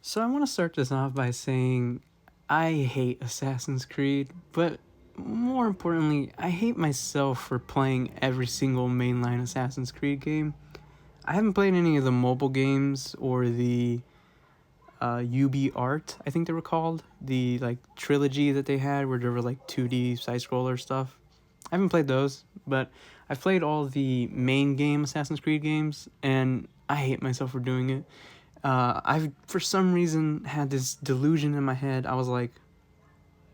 So I want to start this off by saying I hate Assassin's Creed, but more importantly, I hate myself for playing every single mainline Assassin's Creed game. I haven't played any of the mobile games or the UB Art, I think they were called, the like trilogy that they had where there were like 2D side scroller stuff. I haven't played those, but I've played all the main game Assassin's Creed games, and I hate myself for doing it. I've for some reason had this delusion in my head. I was like,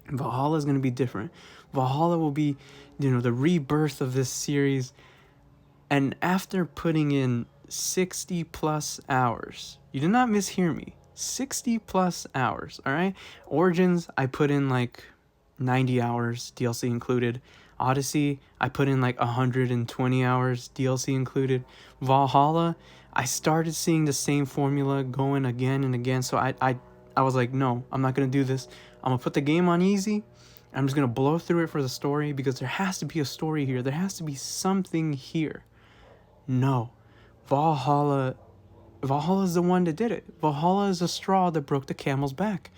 Valhalla is gonna be different. Valhalla will be, the rebirth of this series. And after putting in 60 plus hours, you did not mishear me. 60 plus hours, all right? Origins, I put in like 90 hours, DLC included. Odyssey, I put in like 120 hours, DLC included. Valhalla, I started seeing the same formula going again and again. So I was like, no, I'm not going to do this. I'm going to put the game on easy. I'm just going to blow through it for the story because there has to be a story here. There has to be something here. No. Valhalla is the one that did it. Valhalla is the straw that broke the camel's back.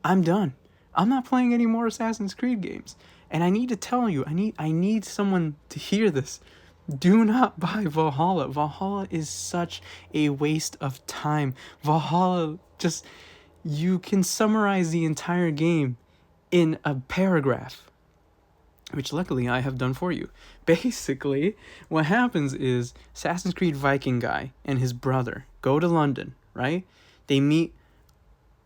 I'm done. I'm not playing any more Assassin's Creed games. And I need to tell you, I need someone to hear this. Do not buy Valhalla. Valhalla is such a waste of time. Valhalla just you can summarize the entire game in a paragraph, which luckily I have done for you. Basically, what happens is Assassin's Creed Viking guy and his brother go to London, right? They meet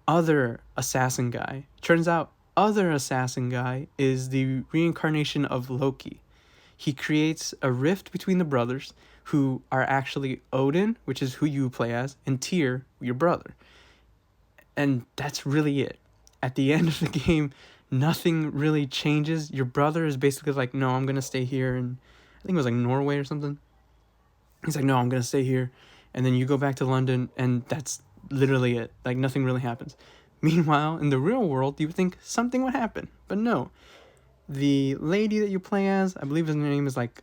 other assassin guy. Turns out other assassin guy is the reincarnation of Loki. He creates a rift between the brothers who are actually Odin, which is who you play as, and Tyr, your brother. And that's really it. At the end of the game, nothing really changes. Your brother is basically like, no, I'm going to stay here. And I think it was like Norway or something. He's like, no, I'm going to stay here. And then you go back to London, and that's literally it. Like, nothing really happens. Meanwhile, in the real world, you would think something would happen. But no. The lady that you play as, I believe her name is like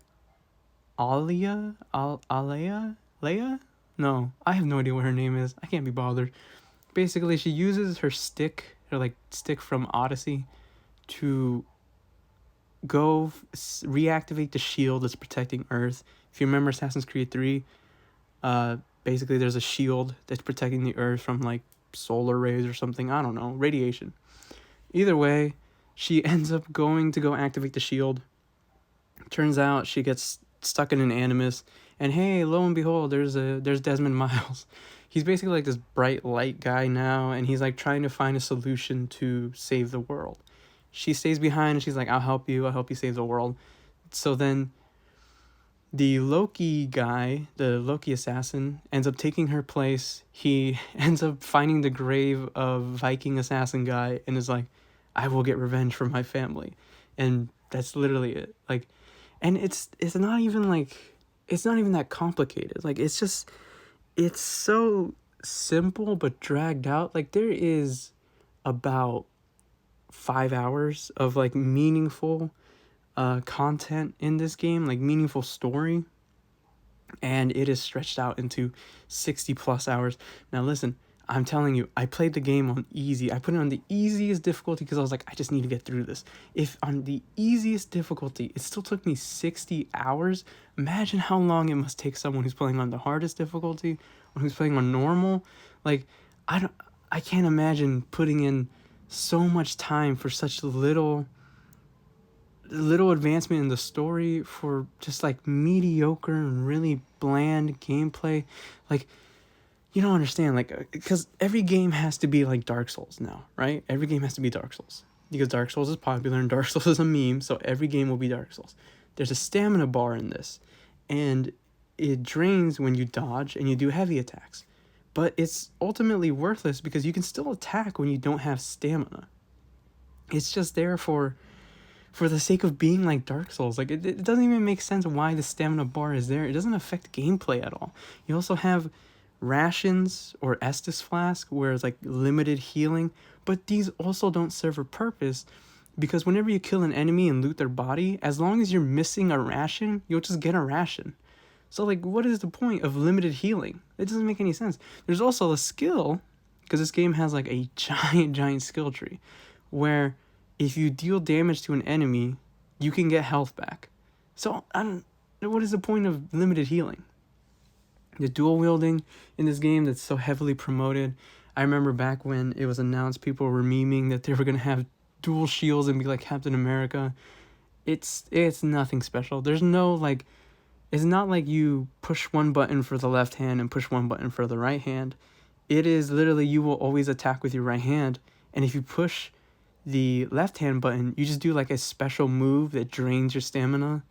Alia? Alea? Leia? No, I have no idea what her name is. I can't be bothered. Basically, she uses her stick, stick from Odyssey, to go reactivate the shield that's protecting Earth. If you remember Assassin's Creed 3, basically there's a shield that's protecting the Earth from like solar rays or something. I don't know, radiation. Either way, she ends up going to go activate the shield. Turns out she gets stuck in an animus, and hey, lo and behold, there's Desmond Miles. He's basically like this bright light guy now, and he's like trying to find a solution to save the world. She stays behind and she's like, I'll help you save the world. So then the Loki guy, the Loki assassin, ends up taking her place. He ends up finding the grave of Viking assassin guy and is like, I will get revenge for my family. And that's literally it. Like, and it's not even that complicated. Like, it's so simple but dragged out. Like, there is about 5 hours of like meaningful content in this game, like meaningful story, and it is stretched out into 60 plus hours. Now listen, I'm telling you, I played the game on easy. I put it on the easiest difficulty because I was like, I just need to get through this. If on the easiest difficulty, it still took me 60 hours, imagine how long it must take someone who's playing on the hardest difficulty or who's playing on normal. Like, I can't imagine putting in so much time for such little advancement in the story for just like mediocre and really bland gameplay. Like, you don't understand, like, because every game has to be like Dark Souls now, right? Every game has to be Dark Souls because Dark Souls is popular and Dark Souls is a meme, so every game will be Dark Souls. There's a stamina bar in this, and it drains when you dodge and you do heavy attacks, but it's ultimately worthless because you can still attack when you don't have stamina. It's just there for the sake of being like Dark Souls. Like, it doesn't even make sense why the stamina bar is there. It doesn't affect gameplay at all. You also have rations or Estus flask where it's like limited healing, but these also don't serve a purpose because whenever you kill an enemy and loot their body, as long as you're missing a ration, you'll just get a ration. So like, what is the point of limited healing? It doesn't make any sense. There's also a skill because this game has like a giant skill tree where if you deal damage to an enemy, you can get health back. So I don't. What is the point of limited healing? The dual wielding in this game that's so heavily promoted. I remember back when it was announced, people were memeing that they were gonna have dual shields and be like Captain America. It's nothing special. There's no like. It's not like you push one button for the left hand and push one button for the right hand. It is literally you will always attack with your right hand, and if you push the left hand button, you just do like a special move that drains your stamina.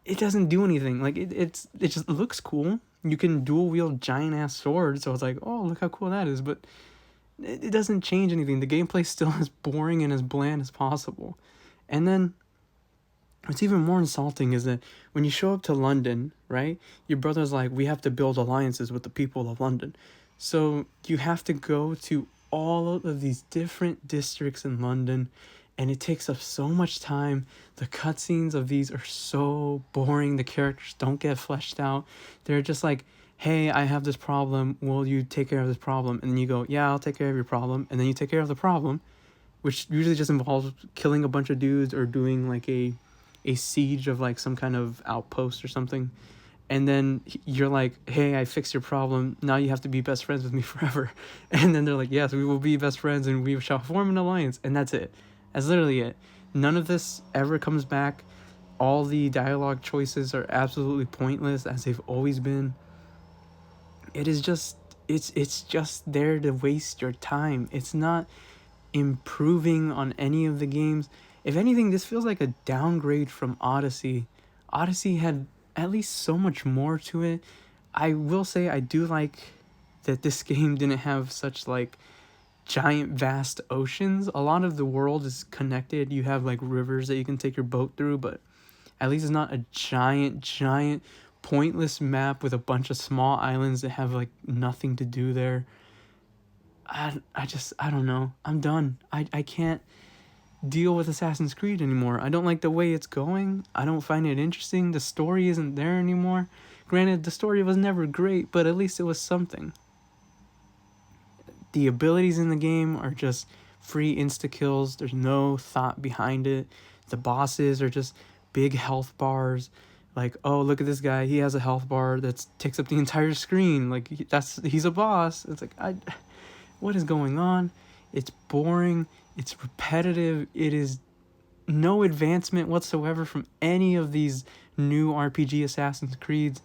It doesn't do anything. Like it just looks cool. You can dual wield giant ass swords, so it's like, oh, look how cool that is. But it doesn't change anything. The gameplay still as boring and as bland as possible. And then what's even more insulting is that when you show up to London, right, your brother's like, we have to build alliances with the people of London. So you have to go to all of these different districts in London, and it takes up so much time. The cutscenes of these are so boring. The characters don't get fleshed out. They're just like, hey, I have this problem. Will you take care of this problem? And then you go, yeah, I'll take care of your problem. And then you take care of the problem, which usually just involves killing a bunch of dudes or doing like a siege of like some kind of outpost or something. And then you're like, hey, I fixed your problem. Now you have to be best friends with me forever. And then they're like, yes, we will be best friends and we shall form an alliance. And that's it. That's literally it. None of this ever comes back. All the dialogue choices are absolutely pointless, as they've always been. It is just, it's just there to waste your time. It's not improving on any of the games. If anything, this feels like a downgrade from Odyssey. Odyssey had at least so much more to it. I will say I do like that this game didn't have such like giant vast oceans. A lot of the world is connected. You have like rivers that you can take your boat through, but at least it's not a giant pointless map with a bunch of small islands that have like nothing to do there. I don't know. I'm done. I can't deal with Assassin's Creed anymore. I don't like the way it's going. I don't find it interesting. The story isn't there anymore. Granted, the story was never great, but at least it was something. The abilities in the game are just free insta-kills. There's no thought behind it. The bosses are just big health bars. Like, oh, look at this guy. He has a health bar that takes up the entire screen. Like, he's a boss. It's like, what is going on? It's boring. It's repetitive. It is no advancement whatsoever from any of these new RPG Assassin's Creeds.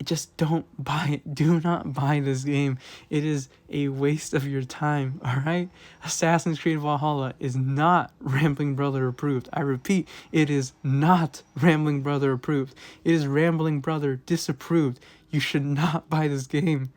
Just don't buy it. Do not buy this game. It is a waste of your time, alright? Assassin's Creed Valhalla is not Rambling Brother approved. I repeat, it is not Rambling Brother approved. It is Rambling Brother disapproved. You should not buy this game.